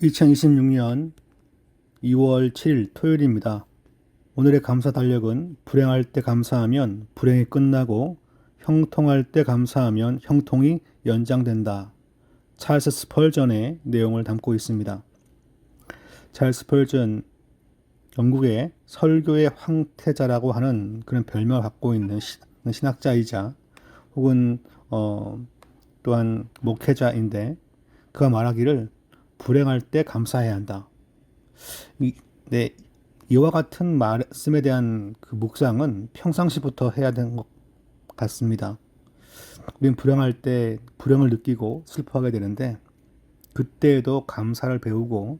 2026년 2월 7일 토요일입니다. 오늘의 감사 달력은 불행할 때 감사하면 불행이 끝나고 형통할 때 감사하면 형통이 연장된다. 찰스 스펄전의 내용을 담고 있습니다. 찰스 스펄전, 영국의 설교의 황태자라고 하는 그런 별명을 갖고 있는 신학자이자 혹은 또한 목회자인데, 그가 말하기를 불행할 때 감사해야 한다. 네, 이와 같은 말씀에 대한 그 묵상은 평상시부터 해야 되는 것 같습니다. 우리는 불행할 때 불행을 느끼고 슬퍼하게 되는데, 그때에도 감사를 배우고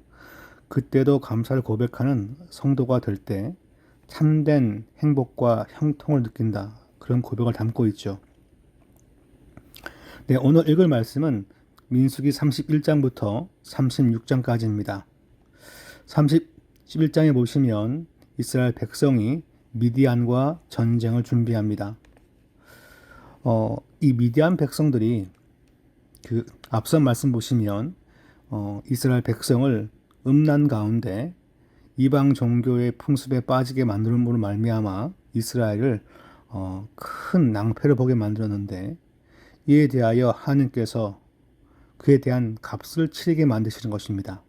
그때도 감사를 고백하는 성도가 될 때 참된 행복과 형통을 느낀다. 그런 고백을 담고 있죠. 네, 오늘 읽을 말씀은 민수기 31장부터 36장까지입니다. 31장에 보시면 이스라엘 백성이 미디안과 전쟁을 준비합니다. 이 미디안 백성들이 앞선 말씀 보시면 이스라엘 백성을 음란 가운데 이방 종교의 풍습에 빠지게 만드는 말미암아 이스라엘을 큰 낭패를 보게 만들었는데, 이에 대하여 하나님께서 그에 대한 값을 치르게 만드시는 것입니다.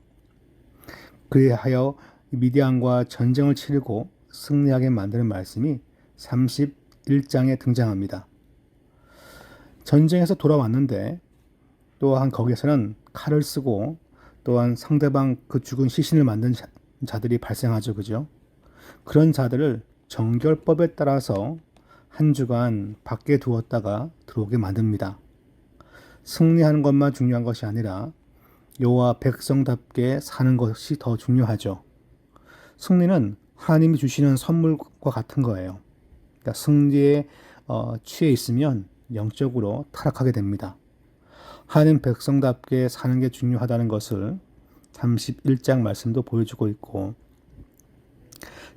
그리하여 미디안과 전쟁을 치르고 승리하게 만드는 말씀이 31장에 등장합니다. 전쟁에서 돌아왔는데 또한 거기에서는 칼을 쓰고 또한 상대방 그 죽은 시신을 만든 자들이 발생하죠. 그죠? 그런 자들을 정결법에 따라서 한 주간 밖에 두었다가 들어오게 만듭니다. 승리하는 것만 중요한 것이 아니라 여호와 백성답게 사는 것이 더 중요하죠. 승리는 하나님이 주시는 선물과 같은 거예요. 그러니까 승리에 취해 있으면 영적으로 타락하게 됩니다. 하나님 백성답게 사는 게 중요하다는 것을 31장 말씀도 보여주고 있고,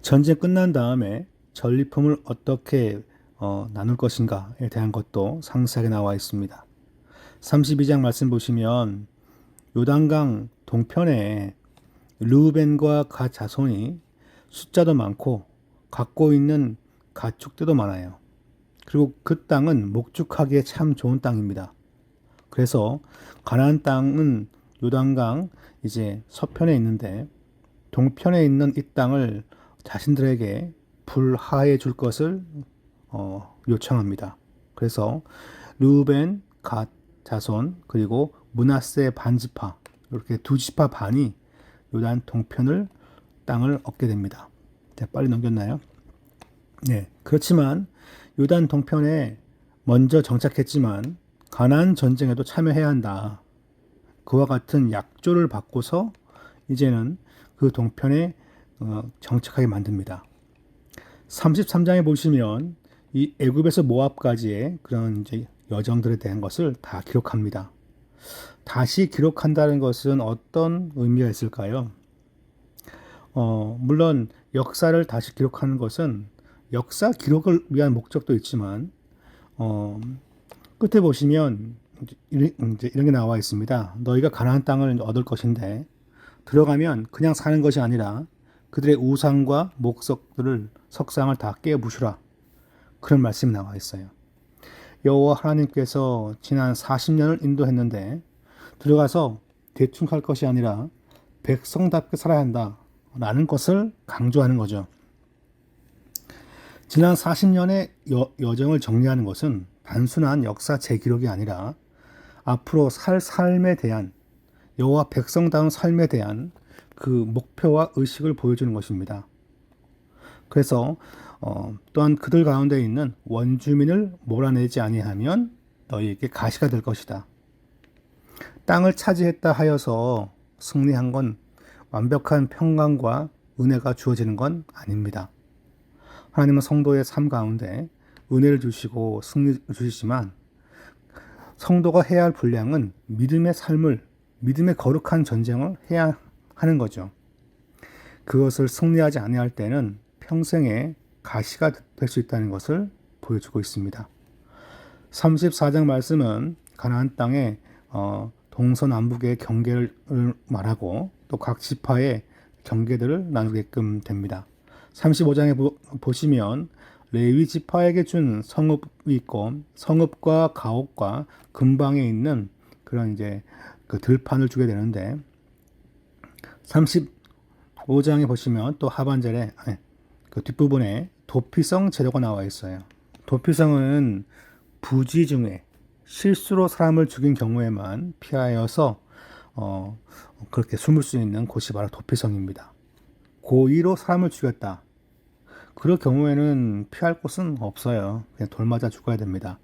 전쟁 끝난 다음에 전리품을 어떻게 나눌 것인가에 대한 것도 상세하게 나와 있습니다. 32장 말씀 보시면 요단강 동편에 르우벤과 갓 자손이 숫자도 많고 갖고 있는 가축들도 많아요. 그리고 그 땅은 목축하기에 참 좋은 땅입니다. 그래서 가나안 땅은 요단강 이제 서편에 있는데, 동편에 있는 이 땅을 자신들에게 불하해 줄 것을 요청합니다. 그래서 르우벤, 갓 자손 그리고 므낫세 반지파, 이렇게 두 지파 반이 요단 동편을 땅을 얻게 됩니다. 자, 빨리 넘겼나요? 네. 그렇지만 요단 동편에 먼저 정착했지만 가나안 전쟁에도 참여해야 한다. 그와 같은 약조를 받고서 이제는 그 동편에 정착하게 만듭니다. 33장에 보시면 이 애굽에서 모압까지의 그런 이제 여정들에 대한 것을 다 기록합니다. 다시 기록한다는 것은 어떤 의미가 있을까요? 물론 역사를 다시 기록하는 것은 역사 기록을 위한 목적도 있지만, 끝에 보시면 이제 이런 게 나와 있습니다. 너희가 가나안 땅을 얻을 것인데 들어가면 그냥 사는 것이 아니라 그들의 우상과 석상을 다 깨어 부수라. 그런 말씀이 나와 있어요. 여호와 하나님께서 지난 40년을 인도했는데 들어가서 대충 할 것이 아니라 백성답게 살아야 한다 라는 것을 강조하는 거죠. 지난 40년의 여정을 정리하는 것은 단순한 역사 재기록이 아니라 앞으로 살 삶에 대한, 여호와 백성다운 삶에 대한 그 목표와 의식을 보여주는 것입니다. 그래서 또한 그들 가운데 있는 원주민을 몰아내지 아니하면 너희에게 가시가 될 것이다. 땅을 차지했다 하여서 승리한 건 완벽한 평강과 은혜가 주어지는 건 아닙니다. 하나님은 성도의 삶 가운데 은혜를 주시고 승리를 주시지만, 성도가 해야 할 분량은 믿음의 거룩한 전쟁을 해야 하는 거죠. 그것을 승리하지 아니할 때는 평생의 가시가 될 수 있다는 것을 보여주고 있습니다. 34장 말씀은 가나안 땅에 동서남북의 경계를 말하고 또 각 지파의 경계들을 나누게끔 됩니다. 35장에 보시면 레위 지파에게 준 성읍이 있고 성읍과 가옥과 근방에 있는 그런 이제 그 들판을 주게 되는데 35장에 보시면 또 하반절에 그 뒷부분에 도피성 제도가 나와 있어요. 도피성은 부지 중에 실수로 사람을 죽인 경우에만 피하여서 그렇게 숨을 수 있는 곳이 바로 도피성입니다. 고의로 사람을 죽였다. 그럴 경우에는 피할 곳은 없어요. 그냥 돌 맞아 죽어야 됩니다.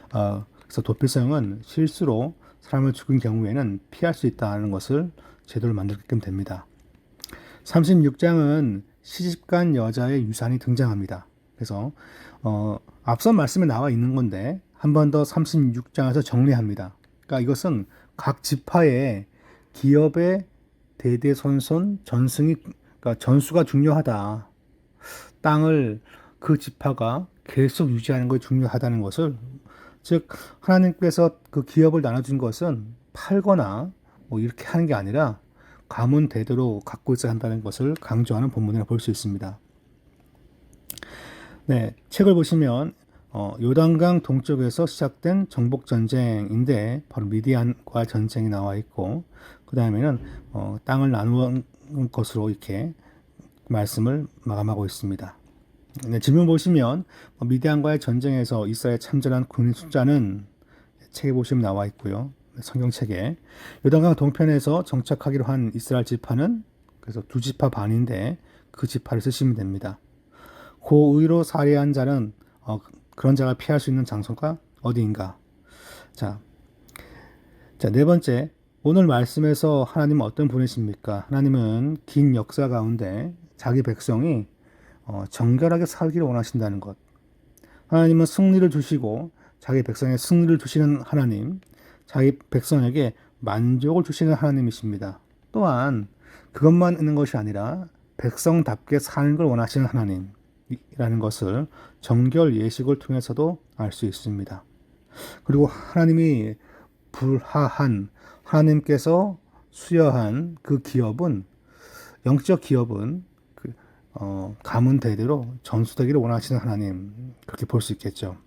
그래서 도피성은 실수로 사람을 죽인 경우에는 피할 수 있다는 것을 제도를 만들게끔 됩니다. 36장은 시집간 여자의 유산이 등장합니다. 그래서 앞선 말씀에 나와 있는 건데 한 번 더 36장에서 정리합니다. 그러니까 이것은 각 지파의 기업의 대대손손 전승이 그러니까 전수가 중요하다. 땅을 그 지파가 계속 유지하는 것이 중요하다는 것을 즉 하나님께서 그 기업을 나눠준 것은 팔거나 뭐 이렇게 하는 게 아니라 가문 대대로 갖고 있어야 한다는 것을 강조하는 본문이라 볼 수 있습니다. 네, 책을 보시면 요단강 동쪽에서 시작된 정복 전쟁인데 바로 미디안과 전쟁이 나와 있고 그 다음에는 땅을 나누는 것으로 이렇게 말씀을 마감하고 있습니다. 네, 질문 보시면 미디안과의 전쟁에서 이스라엘 참전한 군인 숫자는 책에 보시면 나와 있고요. 성경책에 요단강 동편에서 정착하기로 한 이스라엘 지파는 그래서 2지파 반인데 그 지파를 쓰시면 됩니다. 고의로 살해한 자는 그런 자가 피할 수 있는 장소가 어디인가? 자, 네 번째, 오늘 말씀에서 하나님은 어떤 분이십니까? 하나님은 긴 역사 가운데 자기 백성이 정결하게 살기를 원하신다는 것. 하나님은 승리를 주시고 자기 백성에 승리를 주시는 하나님, 자기 백성에게 만족을 주시는 하나님이십니다. 또한 그것만 있는 것이 아니라 백성답게 사는 걸 원하시는 하나님이라는 것을 정결 예식을 통해서도 알 수 있습니다. 그리고 하나님이 불하한 하나님께서 수여한 그 기업은 영적 기업은 가문 대대로 전수되기를 원하시는 하나님 그렇게 볼 수 있겠죠.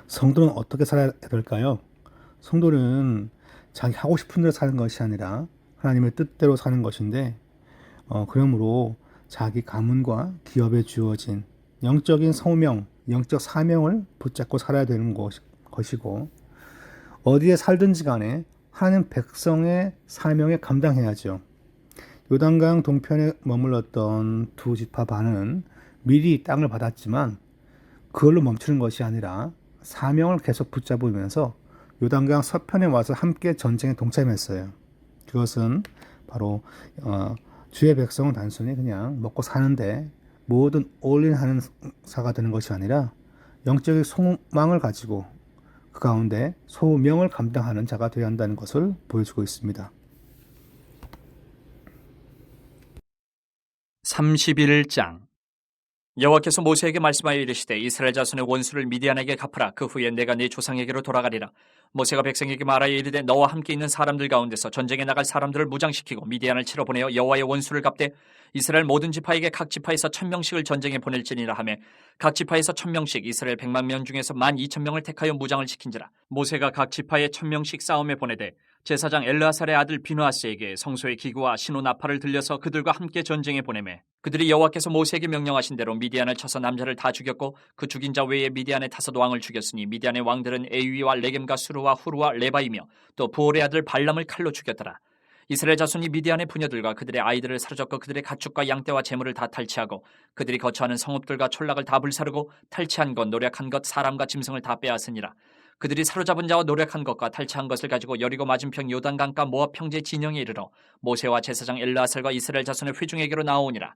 성도는 어떻게 살아야 될까요? 성도는 자기 하고 싶은 대로 사는 것이 아니라 하나님의 뜻대로 사는 것인데 그러므로 자기 가문과 기업에 주어진 영적인 소명, 영적 사명을 붙잡고 살아야 되는 것이고 어디에 살든지 간에 하나님 백성의 사명에 감당해야죠. 요단강 동편에 머물렀던 2지파 반은 미리 땅을 받았지만 그걸로 멈추는 것이 아니라 사명을 계속 붙잡으면서 요단강 서편에 와서 함께 전쟁에 동참했어요. 그것은 바로 주의 백성은 단순히 그냥 먹고 사는데 모든 올인하는 사가 되는 것이 아니라 영적인 소망을 가지고 그 가운데 소명을 감당하는 자가 되어야 한다는 것을 보여주고 있습니다. 31장 여호와께서 모세에게 말씀하여 이르시되 이스라엘 자손의 원수를 미디안에게 갚으라. 그 후에 내가 네 조상에게로 돌아가리라. 모세가 백성에게 말하여 이르되 너와 함께 있는 사람들 가운데서 전쟁에 나갈 사람들을 무장시키고 미디안을 치러 보내어 여호와의 원수를 갚되 이스라엘 모든 지파에게 각 지파에서 1000명씩을 전쟁에 보낼지니라 하며 각 지파에서 1000명씩 이스라엘 100만 중에서 12,000명을 택하여 무장을 시킨지라. 모세가 각 지파에 1000명씩 싸움에 보내되 제사장 엘르아살의 아들 비누아스에게 성소의 기구와 신호 나팔을 들려서 그들과 함께 전쟁에 보내매 그들이 여호와께서 모세에게 명령하신 대로 미디안을 쳐서 남자를 다 죽였고 그 죽인 자 외에 미디안의 5 왕을 죽였으니 미디안의 왕들은 에위와 레겜과 수르와 후르와 레바이며 또 부올의 아들 발람을 칼로 죽였더라. 이스라엘 자손이 미디안의 부녀들과 그들의 아이들을 사로잡고 그들의 가축과 양떼와 재물을 다 탈취하고 그들이 거처하는 성읍들과 촌락을 다 불사르고 탈취한 것 노력한 것 사람과 짐승을 다 빼앗으니라. 그들이 사로잡은 자와 노력한 것과 탈취한 것을 가지고 여리고 맞은편 요단강가 모압 평지의 진영에 이르러 모세와 제사장 엘르아살과 이스라엘 자손의 회중에게로 나오니라.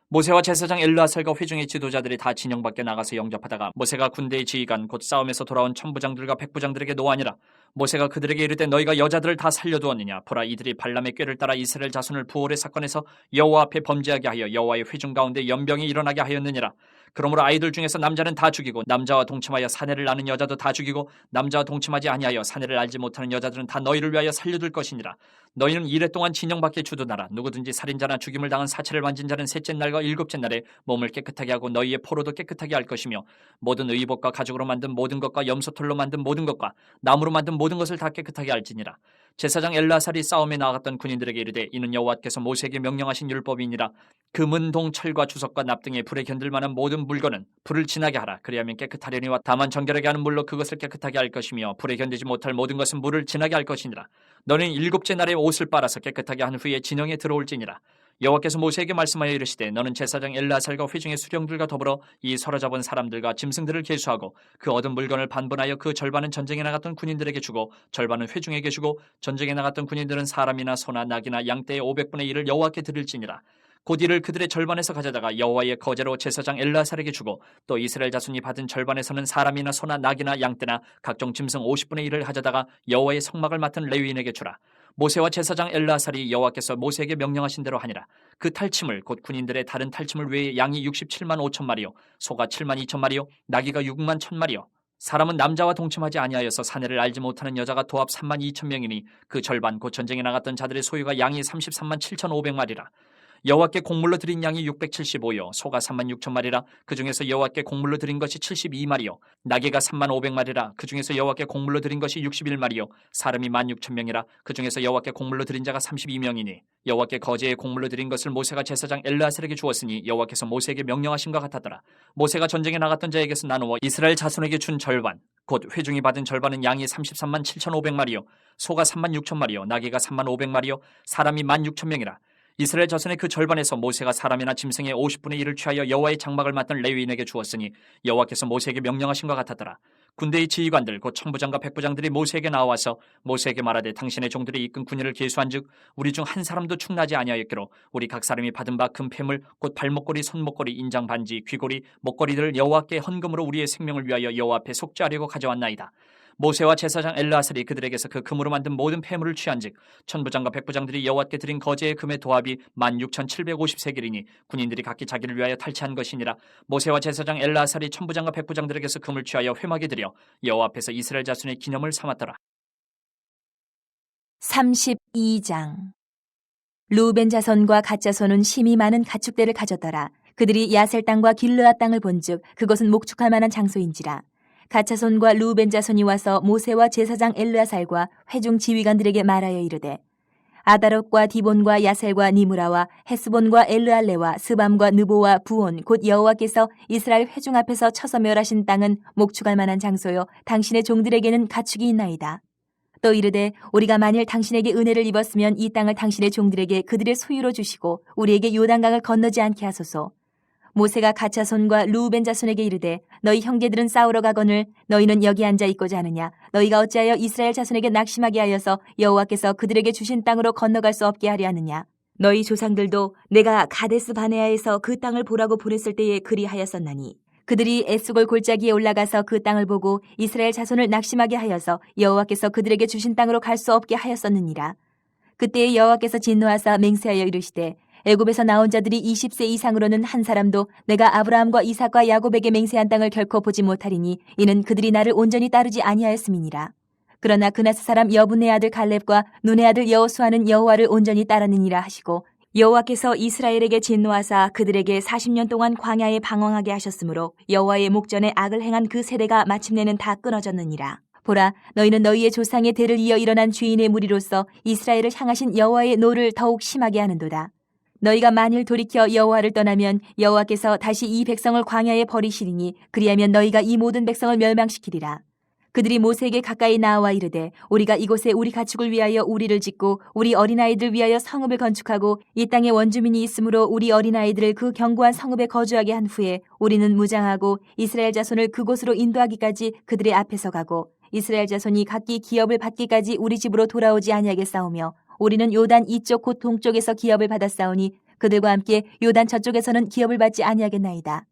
모세와 제사장 엘르아살과 회중의 지도자들이 다 진영 밖에 나가서 영접하다가 모세가 군대의 지휘관 곧 싸움에서 돌아온 천부장들과 백부장들에게 노하니라. 모세가 그들에게 이르되 너희가 여자들을 다 살려두었느냐. 보라 이들이 발람의 꾀를 따라 이스라엘 자손을 부올의 사건에서 여호와 앞에 범죄하게 하여 여호와의 회중 가운데 연병이 일어나게 하였느니라. 그러므로 아이들 중에서 남자는 다 죽이고 남자와 동침하여 사내를 낳는 여자도 다 죽이고 남자와 동침하지 아니하여 사내를 알지 못하는 여자들은 다 너희를 위하여 살려둘 것이니라. 너희는 이래 동안 진영 밖에 주둔하라. 누구든지 살인자나 죽임을 당한 사체를 만진 자는 셋째 날과 일곱째 날에 몸을 깨끗하게 하고 너희의 포로도 깨끗하게 할 것이며 모든 의복과 가죽으로 만든 모든 것과 염소털로 만든 모든 것과 나무로 만든 모든 것을 다 깨끗하게 할지니라. 제사장 엘라살이 싸움에 나아갔던 군인들에게 이르되 이는 여호와께서 모세에게 명령하신 율법이니라. 금은 동 철과 주석과 납 등의 불에 견딜 만한 모든 물건은 불을 지나게 하라. 그리하면 깨끗하려니와 다만 정결하게 하는 물로 그것을 깨끗하게 할 것이며 불에 견디지 못할 모든 것은 물을 지나게 할 것이니라. 너는 일곱째 날에 옷을 빨아서 깨끗하게 한 후에 진영에 들어올지니라. 여호와께서 모세에게 말씀하여 이르시되 너는 제사장 엘라살과 회중의 수령들과 더불어 이 사로잡은 사람들과 짐승들을 계수하고 그 얻은 물건을 반분하여 그 절반은 전쟁에 나갔던 군인들에게 주고 절반은 회중에게 주고 전쟁에 나갔던 군인들은 사람이나 소나 낙이나 양떼의 500분의 1을 여호와께 드릴지니라. 곧 이를 그들의 절반에서 가져다가 여호와의 거제로 제사장 엘라살에게 주고 또 이스라엘 자손이 받은 절반에서는 사람이나 소나 낙이나 양떼나 각종 짐승 50분의 1을 가져다가 여호와의 성막을 맡은 레위인에게 주라. 모세와 제사장 엘라살이 여호와께서 모세에게 명령하신 대로 하니라. 그 탈침을 곧 군인들의 다른 탈침을 외에 양이 67만 5천 마리요 소가 7만 2천 마리요 나귀가 6만 1천 마리요 사람은 남자와 동침하지 아니하여서 사내를 알지 못하는 여자가 도합 3만 2천 명이니 그 절반 곧 전쟁에 나갔던 자들의 소유가 양이 33만 7천 5백 마리라. 여호와께 곡물로 드린 양이 675요 소가 3만 6천 마리라. 그 중에서 여호와께 곡물로 드린 것이 72마리요 나귀가 3만 5백 마리라. 그 중에서 여호와께 곡물로 드린 것이 61마리요 사람이 1만 6천 명이라. 그 중에서 여호와께 곡물로 드린 자가 32명이니 여호와께 거제에 곡물로 드린 것을 모세가 제사장 엘르아살에게 주었으니 여호와께서 모세에게 명령하신 것 같았더라. 모세가 전쟁에 나갔던 자에게서 나누어 이스라엘 자손에게 준 절반 곧 회중이 받은 절반은 양이 33만 7천 5백 마리요 소가 3만 6천 마리요 나귀가 3만 5백 마리요 사람이 1만 6천 명이라. 이스라엘 자손의 그 절반에서 모세가 사람이나 짐승의 50분의 1을 취하여 여호와의 장막을 맡던 레위인에게 주었으니 여호와께서 모세에게 명령하신 것 같았더라. 군대의 지휘관들 곧 천부장과 백부장들이 모세에게 나와서 모세에게 말하되 당신의 종들이 이끈 군인을 계수한즉 우리 중 한 사람도 충나지 아니하였기로 우리 각 사람이 받은 바 금폐물 곧 발목걸이 손목걸이 인장 반지 귀고리 목걸이들을 여호와께 헌금으로 우리의 생명을 위하여 여호와 앞에 속죄하려고 가져왔나이다. 모세와 제사장 엘르아살이 그들에게서 그 금으로 만든 모든 폐물을 취한즉 천부장과 백부장들이 여호와께 드린 거제의 금의 도합이 16,750세겔이니 군인들이 각기 자기를 위하여 탈취한 것이니라. 모세와 제사장 엘르아살이 천부장과 백부장들에게서 금을 취하여 회막에 들여 여호와 앞에서 이스라엘 자손의 기념을 삼았더라. 32장. 루벤 자손과 갓 자손은 심히 많은 가축대를 가졌더라. 그들이 야셀 땅과 길르앗 땅을 본즉 그것은 목축할 만한 장소인지라. 갓 자손과 루벤 자손이 와서 모세와 제사장 엘르아살과 회중 지휘관들에게 말하여 이르되 아다롯과 디본과 야셀과 니무라와 헤스본과 엘르알레와 스밤과 느보와 부온 곧 여호와께서 이스라엘 회중 앞에서 쳐서 멸하신 땅은 목축할 만한 장소요 당신의 종들에게는 가축이 있나이다. 또 이르되 우리가 만일 당신에게 은혜를 입었으면 이 땅을 당신의 종들에게 그들의 소유로 주시고 우리에게 요단강을 건너지 않게 하소서. 모세가 갓 자손과 루벤 자손에게 이르되 너희 형제들은 싸우러 가거늘 너희는 여기 앉아 있고자 하느냐. 너희가 어찌하여 이스라엘 자손에게 낙심하게 하여서 여호와께서 그들에게 주신 땅으로 건너갈 수 없게 하려 하느냐. 너희 조상들도 내가 가데스 바네아에서 그 땅을 보라고 보냈을 때에 그리하였었나니 그들이 에스골 골짜기에 올라가서 그 땅을 보고 이스라엘 자손을 낙심하게 하여서 여호와께서 그들에게 주신 땅으로 갈 수 없게 하였었느니라. 그때에 여호와께서 진노하사 맹세하여 이르시되 애굽에서 나온 자들이 20세 이상으로는 한 사람도 내가 아브라함과 이삭과 야곱에게 맹세한 땅을 결코 보지 못하리니 이는 그들이 나를 온전히 따르지 아니하였음이니라. 그러나 그나스 사람 여분의 아들 갈렙과 눈의 아들 여호수아는 여호와를 온전히 따르느니라 하시고 여호와께서 이스라엘에게 진노하사 그들에게 40년 동안 광야에 방황하게 하셨으므로 여호와의 목전에 악을 행한 그 세대가 마침내는 다 끊어졌느니라. 보라, 너희는 너희의 조상의 대를 이어 일어난 주인의 무리로서 이스라엘을 향하신 여호와의 노를 더욱 심하게 하는도다. 너희가 만일 돌이켜 여호와를 떠나면 여호와께서 다시 이 백성을 광야에 버리시리니 그리하면 너희가 이 모든 백성을 멸망시키리라. 그들이 모세에게 가까이 나와 이르되 우리가 이곳에 우리 가축을 위하여 우리를 짓고 우리 어린아이들 위하여 성읍을 건축하고 이 땅에 원주민이 있으므로 우리 어린아이들을 그 견고한 성읍에 거주하게 한 후에 우리는 무장하고 이스라엘 자손을 그곳으로 인도하기까지 그들의 앞에서 가고 이스라엘 자손이 각기 기업을 받기까지 우리 집으로 돌아오지 아니하겠사오며 우리는 요단 이쪽 곧 동쪽에서 기업을 받았사오니 그들과 함께 요단 저쪽에서는 기업을 받지 아니하겠나이다.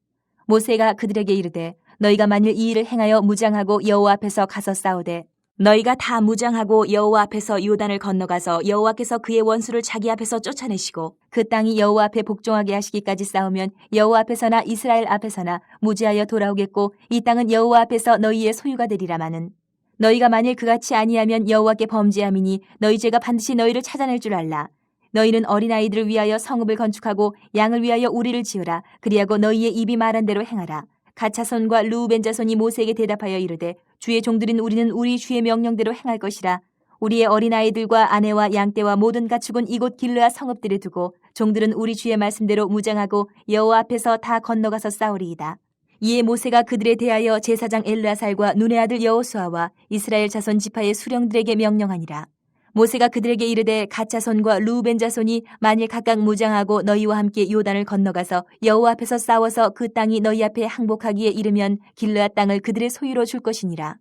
모세가 그들에게 이르되 너희가 만일 이 일을 행하여 무장하고 여호와 앞에서 가서 싸우되 너희가 다 무장하고 여호와 앞에서 요단을 건너가서 여호와께서 그의 원수를 자기 앞에서 쫓아내시고 그 땅이 여호와 앞에 복종하게 하시기까지 싸우면 여호와 앞에서나 이스라엘 앞에서나 무지하여 돌아오겠고 이 땅은 여호와 앞에서 너희의 소유가 되리라마는 너희가 만일 그같이 아니하면 여호와께 범죄함이니 너희 죄가 반드시 너희를 찾아낼 줄 알라. 너희는 어린아이들을 위하여 성읍을 건축하고 양을 위하여 우리를 지으라. 그리하고 너희의 입이 말한 대로 행하라. 갓자손과 르우벤 자손이 모세에게 대답하여 이르되 주의 종들인 우리는 우리 주의 명령대로 행할 것이라. 우리의 어린아이들과 아내와 양떼와 모든 가축은 이곳 길르앗 성읍들에 두고 종들은 우리 주의 말씀대로 무장하고 여호와 앞에서 다 건너가서 싸우리이다. 이에 모세가 그들에 대하여 제사장 엘르아살과 눈의 아들 여호수아와 이스라엘 자손 지파의 수령들에게 명령하니라. 모세가 그들에게 이르되 갓자손과 르우벤 자손이 만일 각각 무장하고 너희와 함께 요단을 건너가서 여호와 앞에서 싸워서 그 땅이 너희 앞에 항복하기에 이르면 길르앗 땅을 그들의 소유로 줄 것이니라.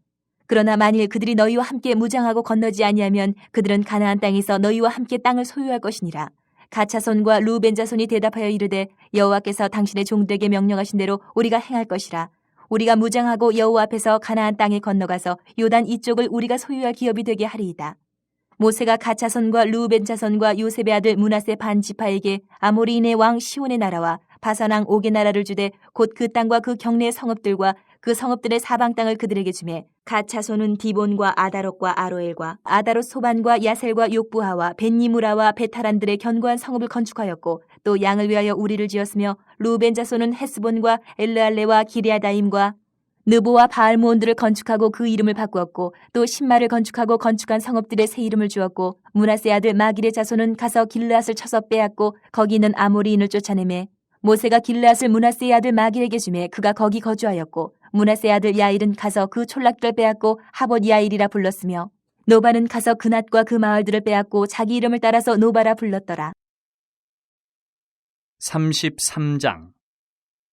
그러나 만일 그들이 너희와 함께 무장하고 건너지 아니하면 그들은 가나안 땅에서 너희와 함께 땅을 소유할 것이니라. 갓자손과 르우벤 자손이 대답하여 이르되 여호와께서 당신의 종들에게 명령하신 대로 우리가 행할 것이라. 우리가 무장하고 여호와 앞에서 가나안 땅에 건너가서 요단 이쪽을 우리가 소유할 기업이 되게 하리이다. 모세가 갓자손과 르우벤 자손과 요셉의 아들 므낫세 반 지파에게 아모리인의 왕 시온의 나라와 바산 왕 옥의 나라를 주되 곧 그 땅과 그 경내의 성읍들과 그 성읍들의 사방 땅을 그들에게 주매 갓자손은 디본과 아다롯과 아로엘과 아다롯 소반과 야셀과 욕부하와 벤니무라와 베타란들의 견고한 성읍을 건축하였고 또 양을 위하여 우리를 지었으며 르우벤 자손은 헤스본과 엘르알레와 기리아다임과 느보와 바알모온들을 건축하고 그 이름을 바꾸었고 또 신마를 건축하고 건축한 성읍들의 새 이름을 주었고 므낫세 아들 마길의 자손은 가서 길르앗을 쳐서 빼앗고 거기 있는 아모리인을 쫓아내매 모세가 길르앗을 므낫세의 아들 마길에게 주매 그가 거기 거주하였고 므낫세의 아들 야일은 가서 그 촌락들을 빼앗고 하봇 야일이라 불렀으며 노바는 가서 그낫과 그 마을들을 빼앗고 자기 이름을 따라서 노바라 불렀더라. 33장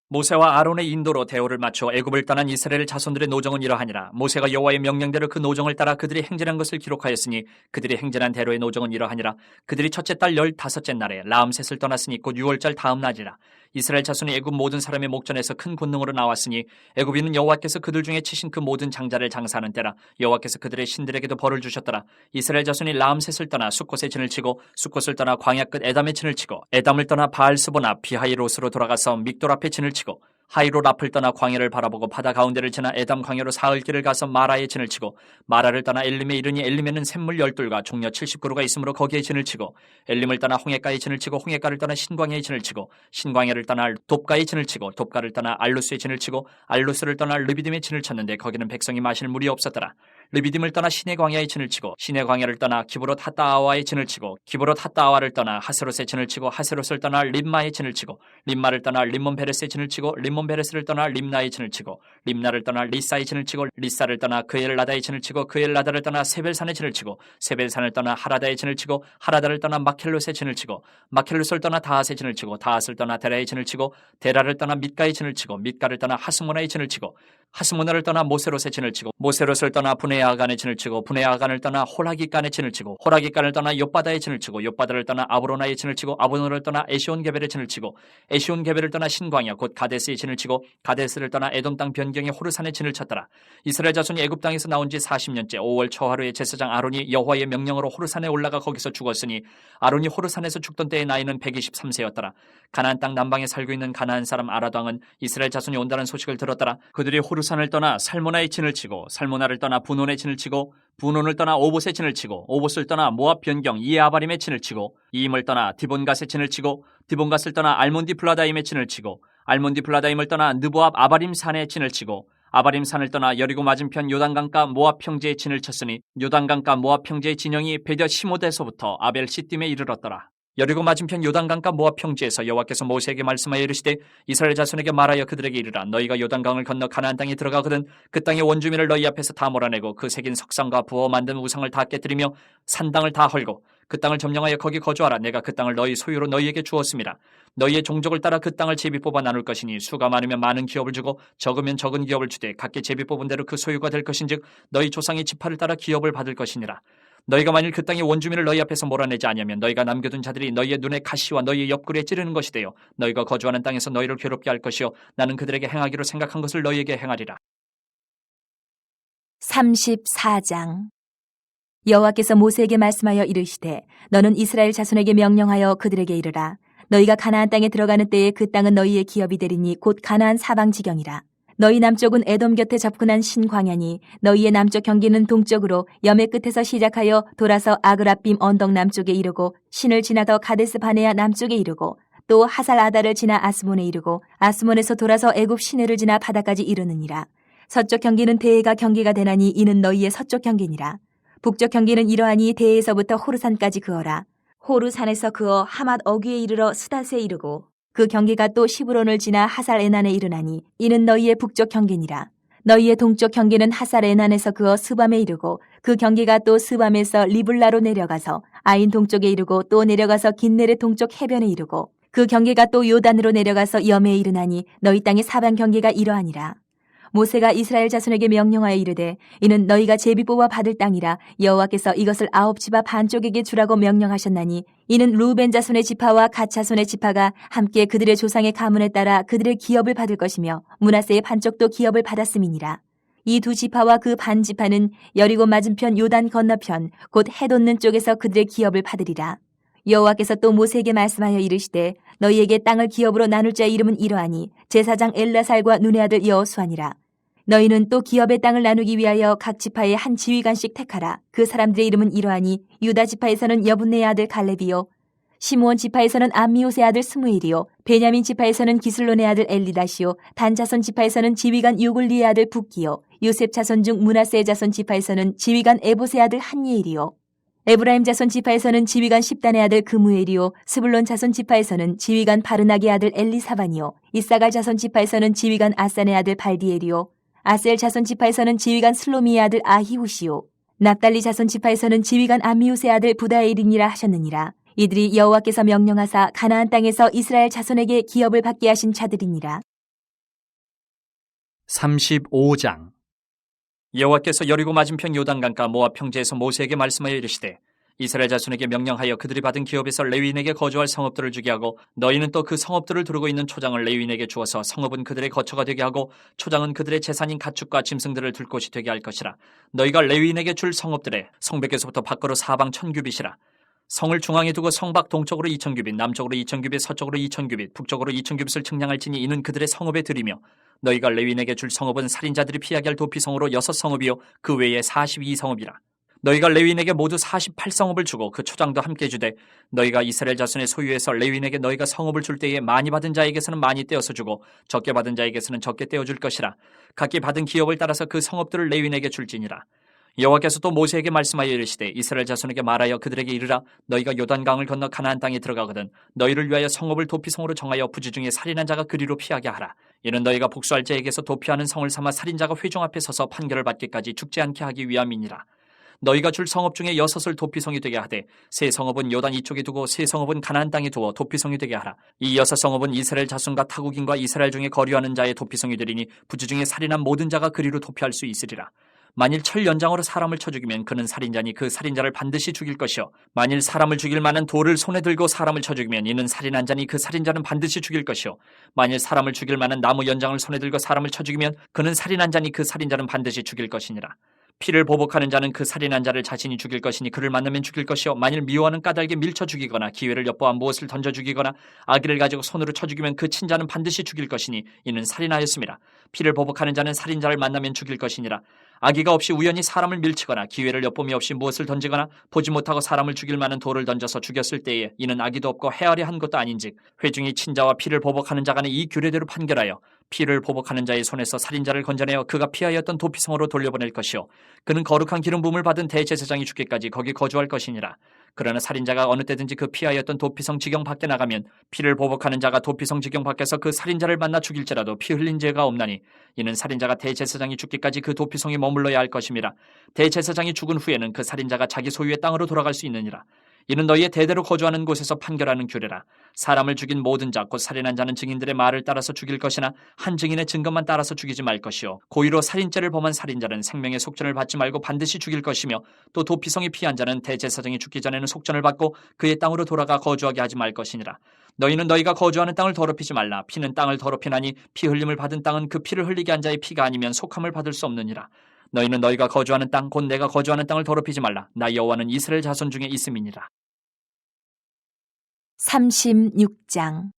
모세와 아론의 인도로 대오를 맞춰 애굽을 떠난 이스라엘 자손들의 노정은 이러하니라. 모세가 여호와의 명령대로 그 노정을 따라 그들이 행진한 것을 기록하였으니 그들이 행진한 대로의 노정은 이러하니라. 그들이 첫째 달 15째 날에 라암셋을 떠났으니 곧 6월절 다음 날이라. 이스라엘 자손이 애굽 모든 사람의 목전에서 큰 군능으로 나왔으니 애굽인은 여호와께서 그들 중에 치신 그 모든 장자를 장사하는 때라. 여호와께서 그들의 신들에게도 벌을 주셨더라. 이스라엘 자손이 라암셋을 떠나 숫곳에 진을 치고 숫곳을 떠나 광야 끝 에담에 진을 치고 에담을 떠나 바알스보나 비하이롯으로 돌아가서 믹돌 앞에 진을 치고 하이롯 앞을 떠나 광야를 바라보고 바다 가운데를 지나 에담 광야로 사흘 길을 가서 마라에 진을 치고 마라를 떠나 엘림에 이르니 엘림에는 샘물 12과 종려 70그루가 있으므로 거기에 진을 치고 엘림을 떠나 홍해가에 진을 치고 홍해가를 떠나 신광야에 진을 치고 신광야를 떠나 돕가에 진을 치고 돕가를 떠나 알루스에 진을 치고 알루스를 떠나 르비딤에 진을 쳤는데 거기는 백성이 마실 물이 없었더라. 르비딤을 떠나 시내 광야에 진을 치고 시내 광야를 떠나 기브롯 핫다아와에 진을 치고 기브롯 핫다아와를 떠나 하세롯에 진을 치고 하세롯을 떠나 림마에 진을 치고 림마를 떠나 림몬 베레스에 진을 치고 림몬 베레스를 떠나 림나에 진을 치고 림나를 떠나 리사에 진을 치고 리사를 떠나 그엘라다에 진을 치고 그엘라다를 떠나 세벨산에 진을 치고 세벨산을 떠나 하라다에 진을 치고 하라다를 떠나 마켈롯에 진을 치고 마켈롯을 떠나 다핫에 진을 치고 다핫을 떠나 데라에 진을 치고 데라를 떠나 밑가에 진을 치고 밑가를 떠나 하스모나에 진을 치고 하스모나를 떠나 모세롯에 진을 치고 모세롯을 떠나 분에아간에 진을 치고 분에아간을 떠나 홀하기간에 진을 치고 홀하기간을 떠나 욥바다에 진을 치고 욥바다를 떠나 아브로나에 진을 치고 아브로나를 떠나 에시온게벨에 진을 치고 에시온게벨을 떠나 신광야 곧 가데스에 진을 치고 가데스를 떠나 에돔 땅 변경의 호르산에 진을 쳤더라. 이스라엘 자손이 애굽 땅에서 나온 지 40년째 5월 초하루에 제사장 아론이 여호와의 명령으로 호르산에 올라가 거기서 죽었으니 아론이 호르산에서 죽던 때의 나이는 123세였더라. 가나안 땅 남방에 살고 있는 가나안 사람 아라도 왕은 이스라엘 자손이 온다는 소식을 들었더라. 그들이 호르산을 떠나 살모나에 진을 치고 살모나를 떠나 분온에 진을 치고 분온을 떠나 오봇에 진을 치고 오봇을 떠나 모압 변경 이에아바림에 진을 치고 이임을 떠나 디본갓에 진을 치고 디본갓을 떠나 알몬디 플라다임에 진을 치고 알몬디 플라다임을 떠나 느보압 아바림 산에 진을 치고 아바림 산을 떠나 여리고 맞은편 요단강가 모압 평지에 진을 쳤으니 요단강가 모압 평지의 진영이 베뎌 시모데서부터 아벨 시딤에 이르렀더라. 여리고 맞은편 요단강가 모압 평지에서 여호와께서 모세에게 말씀하여 이르시되 이스라엘 자손에게 말하여 그들에게 이르라. 너희가 요단강을 건너 가나안 땅에 들어가거든 그 땅의 원주민을 너희 앞에서 다 몰아내고 그 새긴 석상과 부어 만든 우상을 다 깨뜨리며 산당을 다 헐고 그 땅을 점령하여 거기 거주하라. 내가 그 땅을 너희 소유로 너희에게 주었습니다. 너희의 종족을 따라 그 땅을 제비 뽑아 나눌 것이니 수가 많으면 많은 기업을 주고 적으면 적은 기업을 주되 각기 제비 뽑은 대로 그 소유가 될 것인즉 너희 조상의 지파를 따라 기업을 받을 것이니라. 너희가 만일 그 땅의 원주민을 너희 앞에서 몰아내지 아니하면 너희가 남겨둔 자들이 너희의 눈에 가시와 너희의 옆구리에 찌르는 것이 되어 너희가 거주하는 땅에서 너희를 괴롭게 할 것이요 나는 그들에게 행하기로 생각한 것을 너희에게 행하리라. 34장 여호와께서 모세에게 말씀하여 이르시되 너는 이스라엘 자손에게 명령하여 그들에게 이르라. 너희가 가나안 땅에 들어가는 때에 그 땅은 너희의 기업이 되리니 곧 가나안 사방 지경이라. 너희 남쪽은 에돔 곁에 접근한 신광야니 너희의 남쪽 경계는 동쪽으로 염해 끝에서 시작하여 돌아서 아그라빔 언덕 남쪽에 이르고 신을 지나 더 가데스 바네아 남쪽에 이르고 또 하살 아다를 지나 아스몬에 이르고 아스몬에서 돌아서 애굽 시내를 지나 바다까지 이르느니라. 서쪽 경계는 대해가 경계가 되나니 이는 너희의 서쪽 경계니라. 북쪽 경계는 이러하니 대해에서부터 호르산까지 그어라. 호르산에서 그어 하맛 어귀에 이르러 스닷에 이르고 그 경계가 또 시브론을 지나 하살 에난에 이르나니 이는 너희의 북쪽 경계니라. 너희의 동쪽 경계는 하살 에난에서 그어 스밤에 이르고 그 경계가 또 스밤에서 리블라로 내려가서 아인 동쪽에 이르고 또 내려가서 긴네레 동쪽 해변에 이르고 그 경계가 또 요단으로 내려가서 염해에 이르나니 너희 땅의 사방 경계가 이러하니라. 모세가 이스라엘 자손에게 명령하여 이르되 이는 너희가 제비 뽑아 받을 땅이라. 여호와께서 이것을 9지파 반쪽에게 주라고 명령하셨나니 이는 루벤 자손의 지파와 갓 자손의 지파가 함께 그들의 조상의 가문에 따라 그들의 기업을 받을 것이며 므낫세의 반쪽도 기업을 받았음이니라. 이 두 지파와 그 반 지파는 여리고 맞은편 요단 건너편 곧 해 돋는 쪽에서 그들의 기업을 받으리라. 여호와께서 또 모세에게 말씀하여 이르시되 너희에게 땅을 기업으로 나눌 자의 이름은 이러하니 제사장 엘라살과 눈의 아들 여호수아니라. 너희는 또 기업의 땅을 나누기 위하여 각 지파에 한 지휘관씩 택하라. 그 사람들의 이름은 이러하니 유다 지파에서는 여분네의 아들 갈렙이요 시므온 지파에서는 암미옷의 아들 스무엘이요 베냐민 지파에서는 기슬론의 아들 엘리다시요 단 자손 지파에서는 지휘관 요글리의 아들 붓기요 요셉 자손 중 므낫세의 자손 지파에서는 지휘관 에봇의 아들 한예일이요 에브라임 자손 지파에서는 지휘관 십단의 아들 그무엘이요 스불론 자손 지파에서는 지휘관 바르나게 아들 엘리사반이요 이사갈 자손 지파에서는 지휘관 아산의 아들 발디엘이요 아셀 자손 지파에서는 지휘관 슬로미의 아들 아히후시요 납달리 자손 지파에서는 지휘관 암미우스의 아들 부다엘이니라 하셨느니라. 이들이 여호와께서 명령하사 가나안 땅에서 이스라엘 자손에게 기업을 받게 하신 자들이니라. 35장 여호와께서 여리고 맞은편 요단강가 모압 평지에서 모세에게 말씀하여 이르시되 이스라엘 자손에게 명령하여 그들이 받은 기업에서 레위인에게 거주할 성읍들을 주게 하고 너희는 또 그 성읍들을 두르고 있는 초장을 레위인에게 주어서 성읍은 그들의 거처가 되게 하고 초장은 그들의 재산인 가축과 짐승들을 둘 곳이 되게 할 것이라. 너희가 레위인에게 줄 성읍들의 성벽에서부터 밖으로 사방 1000규빗이라. 성을 중앙에 두고 성밖 동쪽으로 2000규빗, 남쪽으로 2000규빗, 서쪽으로 2000규빗, 북쪽으로 2000규빗을 측량할지니 이는 그들의 성읍에 드리며 너희가 레위인에게 줄 성읍은 살인자들이 피하게 할 도피성으로 6성읍이요 그 외에 42성읍이라. 너희가 레위인에게 모두 48성읍을 주고 그 초장도 함께 주되 너희가 이스라엘 자손의 소유에서 레위인에게 너희가 성읍을 줄 때에 많이 받은 자에게서는 많이 떼어서 주고 적게 받은 자에게서는 적게 떼어줄 것이라. 각기 받은 기업을 따라서 그 성읍들을 레위인에게 줄지니라. 여호와께서 또 모세에게 말씀하여 이르시되 이스라엘 자손에게 말하여 그들에게 이르라. 너희가 요단강을 건너 가나안 땅에 들어가거든 너희를 위하여 성읍을 도피성으로 정하여 부지 중에 살인한 자가 그리로 피하게 하라. 이는 너희가 복수할 자에게서 도피하는 성을 삼아 살인자가 회중 앞에 서서 판결을 받기까지 죽지 않게 하기 위함이니라. 너희가 줄 성읍 중에 6을 도피성이 되게 하되 세 성읍은 요단 이쪽에 두고 세 성읍은 가나안 땅에 두어 도피성이 되게 하라. 이 6성읍은 이스라엘 자손과 타국인과 이스라엘 중에 거류하는 자의 도피성이 되리니 부지 중에 살인한 모든 자가 그리로 도피할 수 있으리라. 만일 철 연장으로 사람을 쳐 죽이면 그는 살인자니 그 살인자를 반드시 죽일 것이요 만일 사람을 죽일 만한 돌을 손에 들고 사람을 쳐 죽이면 이는 살인한 자니 그 살인자는 반드시 죽일 것이요 만일 사람을 죽일 만한 나무 연장을 손에 들고 사람을 쳐 죽이면 그는 살인한 자니 그 살인자는 반드시 죽일 것이니라. 피를 보복하는 자는 그 살인한 자를 자신이 죽일 것이니 그를 만나면 죽일 것이요 만일 미워하는 까닭에 밀쳐 죽이거나 기회를 엿보아 무엇을 던져 죽이거나 아기를 가지고 손으로 쳐 죽이면 그 친자는 반드시 죽일 것이니 이는 살인하였음이라. 피를 보복하는 자는 살인자를 만나면 죽일 것이니라. 아기가 없이 우연히 사람을 밀치거나 기회를 엿봄이 없이 무엇을 던지거나 보지 못하고 사람을 죽일 만한 돌을 던져서 죽였을 때에 이는 아기도 없고 헤아려 한 것도 아닌즉 회중이 친자와 피를 보복하는 자간에 이 규례대로 판결하여 피를 보복하는 자의 손에서 살인자를 건져내어 그가 피하였던 도피성으로 돌려보낼 것이요 그는 거룩한 기름 부음을 받은 대제사장이 죽기까지 거기 거주할 것이니라. 그러나 살인자가 어느 때든지 그 피하였던 도피성 지경 밖에 나가면 피를 보복하는 자가 도피성 지경 밖에서 그 살인자를 만나 죽일지라도 피 흘린 죄가 없나니 이는 살인자가 대제사장이 죽기까지 그 도피성에 머물러야 할 것임이라. 대제사장이 죽은 후에는 그 살인자가 자기 소유의 땅으로 돌아갈 수 있느니라. 이는 너희의 대대로 거주하는 곳에서 판결하는 규례라. 사람을 죽인 모든 자 곧 살인한 자는 증인들의 말을 따라서 죽일 것이나 한 증인의 증거만 따라서 죽이지 말 것이요 고의로 살인죄를 범한 살인자는 생명의 속전을 받지 말고 반드시 죽일 것이며 또 도피성이 피한 자는 대제사장이 죽기 전에는 속전을 받고 그의 땅으로 돌아가 거주하게 하지 말 것이니라. 너희는 너희가 거주하는 땅을 더럽히지 말라. 피는 땅을 더럽히나니 피 흘림을 받은 땅은 그 피를 흘리게 한 자의 피가 아니면 속함을 받을 수 없느니라. 너희는 너희가 거주하는 땅 곧 내가 거주하는 땅을 더럽히지 말라. 나 여호와는 이스라엘 자손 중에 있음이니라. 36장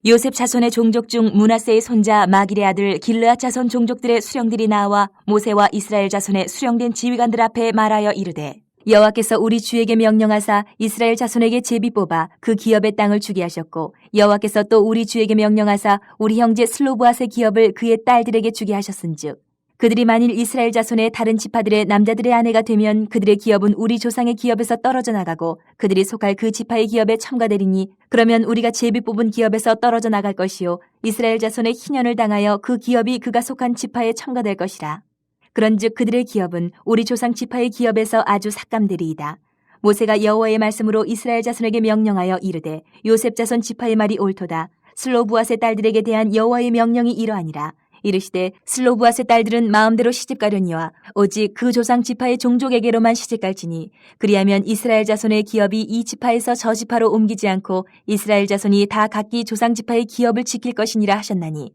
요셉 자손의 종족 중 므낫세의 손자 마길의 아들 길르앗 자손 종족들의 수령들이 나와 모세와 이스라엘 자손의 수령된 지휘관들 앞에 말하여 이르되 여호와께서 우리 주에게 명령하사 이스라엘 자손에게 제비 뽑아 그 기업의 땅을 주게 하셨고 여호와께서 또 우리 주에게 명령하사 우리 형제 슬로브앗의 기업을 그의 딸들에게 주게 하셨은즉 그들이 만일 이스라엘 자손의 다른 지파들의 남자들의 아내가 되면 그들의 기업은 우리 조상의 기업에서 떨어져 나가고 그들이 속할 그 지파의 기업에 첨가되리니 그러면 우리가 제비 뽑은 기업에서 떨어져 나갈 것이요 이스라엘 자손의 희년을 당하여 그 기업이 그가 속한 지파에 첨가될 것이라. 그런즉 그들의 기업은 우리 조상 지파의 기업에서 아주 삭감되리이다. 모세가 여호와의 말씀으로 이스라엘 자손에게 명령하여 이르되 요셉 자손 지파의 말이 옳도다. 슬로브앗의 딸들에게 대한 여호와의 명령이 이러하니라. 이르시되 슬로브앗의 딸들은 마음대로 시집가려니와 오직 그 조상 지파의 종족에게로만 시집갈지니 그리하면 이스라엘 자손의 기업이 이 지파에서 저 지파로 옮기지 않고 이스라엘 자손이 다 각기 조상 지파의 기업을 지킬 것이니라 하셨나니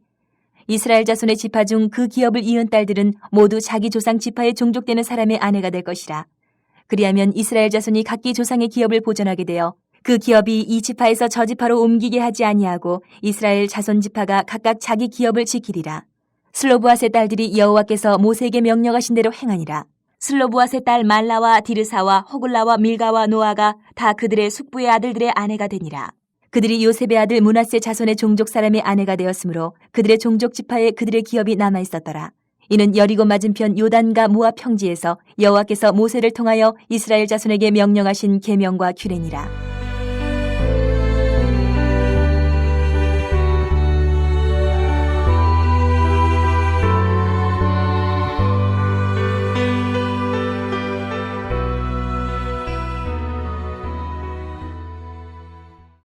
이스라엘 자손의 지파 중 그 기업을 이은 딸들은 모두 자기 조상 지파의 종족되는 사람의 아내가 될 것이라. 그리하면 이스라엘 자손이 각기 조상의 기업을 보존하게 되어 그 기업이 이 지파에서 저 지파로 옮기게 하지 아니하고 이스라엘 자손 지파가 각각 자기 기업을 지키리라. 슬로브앗의 딸들이 여호와께서 모세에게 명령하신 대로 행하니라. 슬로브앗의 딸 말라와 디르사와 호글라와 밀가와 노아가 다 그들의 숙부의 아들들의 아내가 되니라. 그들이 요셉의 아들 므낫세 자손의 종족 사람의 아내가 되었으므로 그들의 종족 지파에 그들의 기업이 남아 있었더라. 이는 여리고 맞은편 요단과 모압 평지에서 여호와께서 모세를 통하여 이스라엘 자손에게 명령하신 계명과 규례니라.